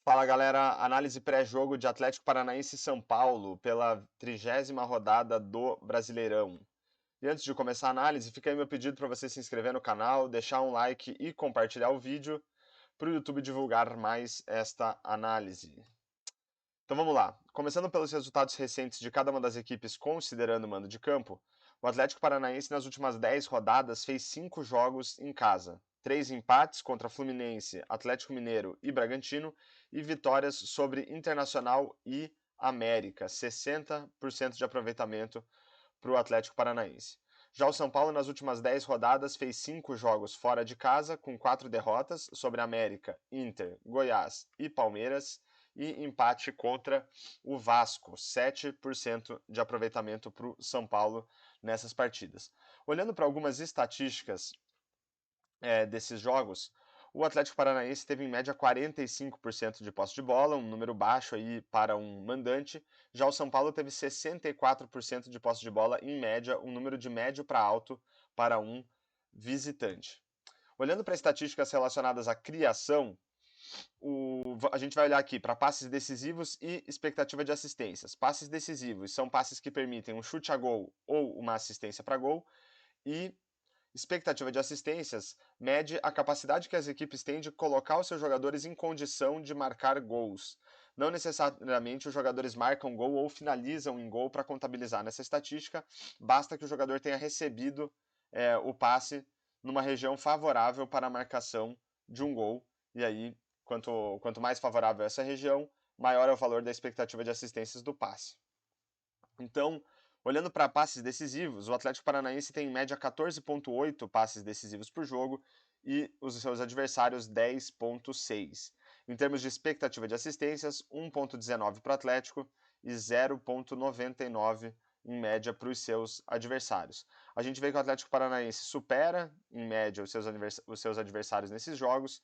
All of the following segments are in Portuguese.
Fala galera, análise pré-jogo de Atlético Paranaense e São Paulo pela 30ª rodada do Brasileirão. E antes de começar a análise, fica aí meu pedido para você se inscrever no canal, deixar um like e compartilhar o vídeo para o YouTube divulgar mais esta análise. Então vamos lá. Começando pelos resultados recentes de cada uma das equipes considerando o mando de campo, o Atlético Paranaense nas últimas 10 rodadas fez 5 jogos em casa, 3 empates contra Fluminense, Atlético Mineiro e Bragantino e vitórias sobre Internacional e América, 60% de aproveitamento para o Atlético Paranaense. Já o São Paulo nas últimas 10 rodadas fez 5 jogos fora de casa, com 4 derrotas sobre América, Inter, Goiás e Palmeiras, e empate contra o Vasco, 7% de aproveitamento para o São Paulo nessas partidas. Olhando para algumas estatísticas desses jogos, o Atlético Paranaense teve em média 45% de posse de bola, um número baixo aí para um mandante. Já o São Paulo teve 64% de posse de bola em média, um número de médio para alto para um visitante. Olhando para estatísticas relacionadas à criação, a gente vai olhar aqui para passes decisivos e expectativa de assistências. Passes decisivos são passes que permitem um chute a gol ou uma assistência para gol, e expectativa de assistências mede a capacidade que as equipes têm de colocar os seus jogadores em condição de marcar gols. Não necessariamente os jogadores marcam gol ou finalizam em gol para contabilizar nessa estatística, basta que o jogador tenha recebido o passe numa região favorável para a marcação de um gol, e aí, quanto mais favorável essa região, maior é o valor da expectativa de assistências do passe. Então, olhando para passes decisivos, o Atlético Paranaense tem em média 14,8 passes decisivos por jogo e os seus adversários 10,6. Em termos de expectativa de assistências, 1,19 para o Atlético e 0,99 em média para os seus adversários. A gente vê que o Atlético Paranaense supera, em média, os seus adversários nesses jogos,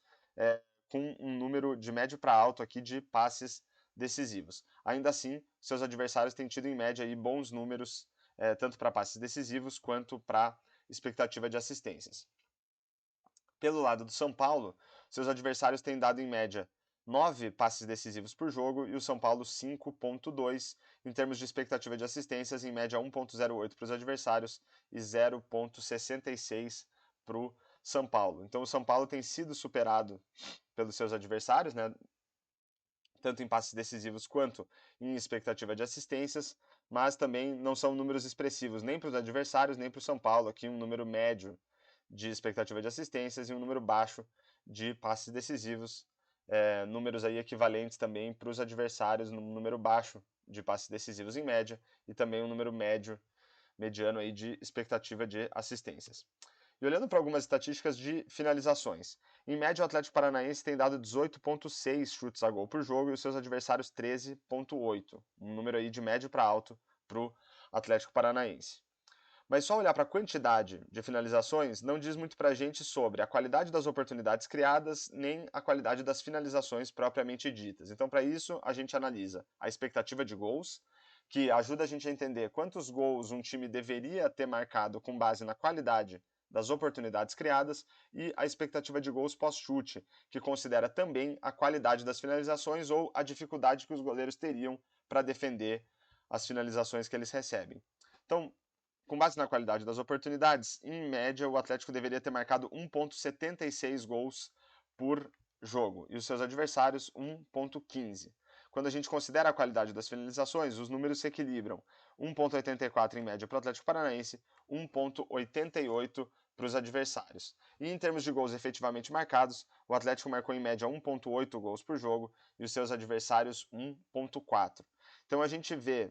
com um número de médio para alto aqui de passes decisivos. Ainda assim, seus adversários têm tido em média aí bons números, tanto para passes decisivos quanto para expectativa de assistências. Pelo lado do São Paulo, seus adversários têm dado em média 9 passes decisivos por jogo e o São Paulo 5,2 em termos de expectativa de assistências, em média 1,08 para os adversários e 0,66 para o São Paulo. Então o São Paulo tem sido superado pelos seus adversários, né, tanto em passes decisivos quanto em expectativa de assistências, mas também não são números expressivos nem para os adversários, nem para o São Paulo, aqui um número médio de expectativa de assistências e um número baixo de passes decisivos, números aí equivalentes também para os adversários, num número baixo de passes decisivos em média e também um número mediano aí de expectativa de assistências. E olhando para algumas estatísticas de finalizações, em média o Atlético Paranaense tem dado 18,6 chutes a gol por jogo e os seus adversários 13,8, um número aí de médio para alto para o Atlético Paranaense. Mas só olhar para a quantidade de finalizações não diz muito para a gente sobre a qualidade das oportunidades criadas, nem a qualidade das finalizações propriamente ditas. Então, para isso, a gente analisa a expectativa de gols, que ajuda a gente a entender quantos gols um time deveria ter marcado com base na qualidade das oportunidades criadas, e a expectativa de gols pós-chute, que considera também a qualidade das finalizações ou a dificuldade que os goleiros teriam para defender as finalizações que eles recebem. Então, com base na qualidade das oportunidades, em média o Atlético deveria ter marcado 1,76 gols por jogo e os seus adversários 1,15. Quando a gente considera a qualidade das finalizações, os números se equilibram. 1,84 em média para o Atlético Paranaense, 1,88 para os adversários. E em termos de gols efetivamente marcados, o Atlético marcou em média 1,8 gols por jogo e os seus adversários 1,4. Então a gente vê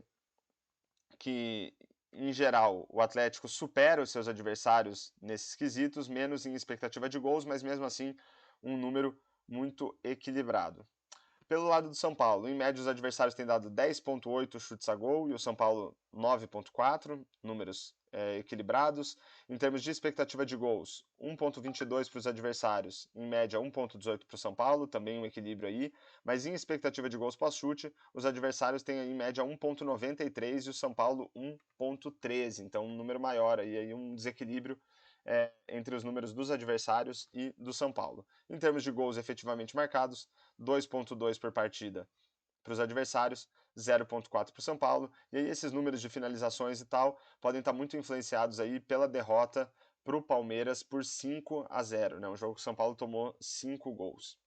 que, em geral, o Atlético supera os seus adversários nesses quesitos, menos em expectativa de gols, mas mesmo assim um número muito equilibrado. Pelo lado do São Paulo, em média os adversários têm dado 10,8 chutes a gol e o São Paulo 9,4, números equilibrados. Em termos de expectativa de gols, 1,22 para os adversários, em média 1,18 para o São Paulo, também um equilíbrio aí. Mas em expectativa de gols pós-chute, os adversários têm em média 1,93 e o São Paulo 1,13, então um número maior aí um desequilíbrio entre os números dos adversários e do São Paulo. Em termos de gols efetivamente marcados, 2,2 por partida para os adversários, 0,4 para o São Paulo, e aí esses números de finalizações e tal podem estar muito influenciados aí pela derrota para o Palmeiras por 5-0, né? Um jogo que o São Paulo tomou 5 gols.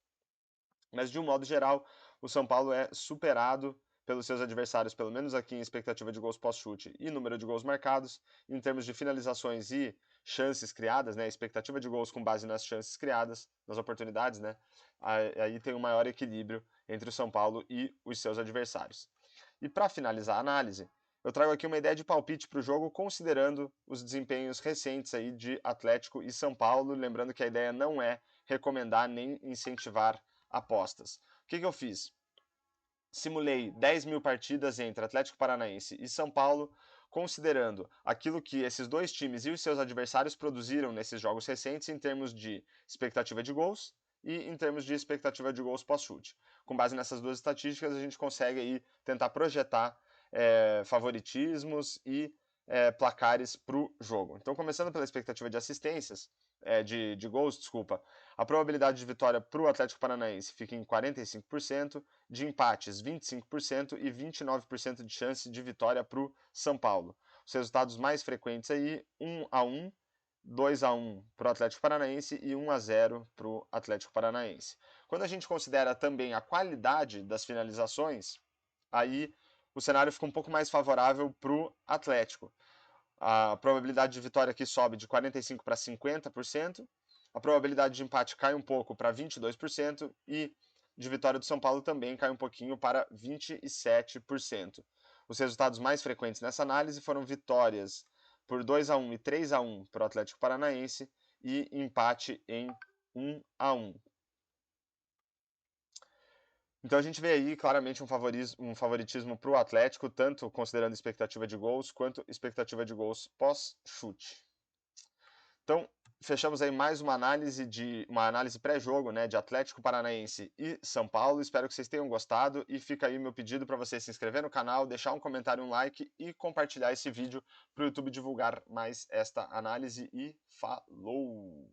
Mas de um modo geral, o São Paulo é superado pelos seus adversários, pelo menos aqui em expectativa de gols pós-chute e número de gols marcados, em termos de finalizações e chances criadas, né, expectativa de gols com base nas chances criadas, nas oportunidades, né, aí tem um maior equilíbrio entre o São Paulo e os seus adversários. E para finalizar a análise, eu trago aqui uma ideia de palpite para o jogo, considerando os desempenhos recentes aí de Atlético e São Paulo, lembrando que a ideia não é recomendar nem incentivar apostas. O que eu fiz? Simulei 10 mil partidas entre Atlético Paranaense e São Paulo, considerando aquilo que esses dois times e os seus adversários produziram nesses jogos recentes em termos de expectativa de gols e em termos de expectativa de gols pós-chute. Com base nessas duas estatísticas, a gente consegue aí tentar projetar favoritismos e placares para o jogo. Então, começando pela expectativa de assistências, de gols, desculpa, a probabilidade de vitória para o Atlético Paranaense fica em 45%, de empates 25% e 29% de chance de vitória para o São Paulo. Os resultados mais frequentes aí, 1-1, 2-1 para o Atlético Paranaense e 1-0 para o Atlético Paranaense. Quando a gente considera também a qualidade das finalizações, aí o cenário fica um pouco mais favorável para o Atlético. A probabilidade de vitória aqui sobe de 45% para 50%, a probabilidade de empate cai um pouco para 22% e de vitória do São Paulo também cai um pouquinho para 27%. Os resultados mais frequentes nessa análise foram vitórias por 2-1 e 3-1 para o Atlético Paranaense e empate em 1-1. Então a gente vê aí claramente um favoritismo para o Atlético, tanto considerando expectativa de gols quanto expectativa de gols pós-chute. Então, fechamos aí mais uma análise pré-jogo, né, de Atlético Paranaense e São Paulo. Espero que vocês tenham gostado e fica aí meu pedido para você se inscrever no canal, deixar um comentário, um like e compartilhar esse vídeo para o YouTube divulgar mais esta análise e falou!